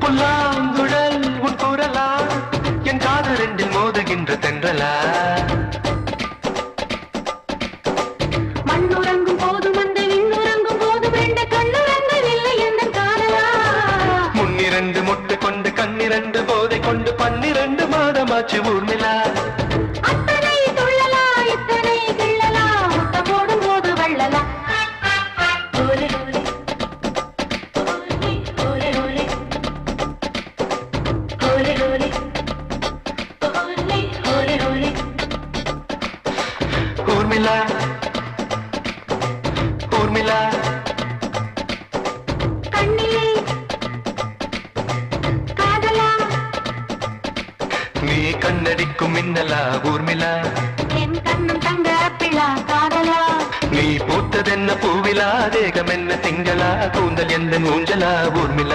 புல்லாங்குழல் உன் குரலா என் காது ரெண்டில் மோதுகின்ற தென்றலா மண்ணுறங்கும் போதும் அந்த விண்ணுறங்கும் போதும் ரெண்டு கண்ணுறங்கவில்லை எந்த காதலா முன்னிரண்டு மொட்டு கொண்டு கண்ணிரண்டு போதை கொண்டு 12 மாதமாச்சு ஊர்மிளா அத்தனை துள்ளலா இத்தனை கிள்ளலா முத்த போடும் போது வள்ளலா ஓலே ஓலே ஓலே ஓலே ஓலே ஓலே ஓலே ஓலே ஓலே ஊர்மிளா ஊர்மிளா கண்ணிலே காதலா நீ கண்ணடிக்கும் மின்னலா ஊர்மிளா என் கண்ணம் தங்க பிள்ளா காதலா நீ பூத்ததென்ன பூவிலா தேகம் என்ன திங்களா கூந்தல் எந்த ஊஞ்சலா ஊர்மிளா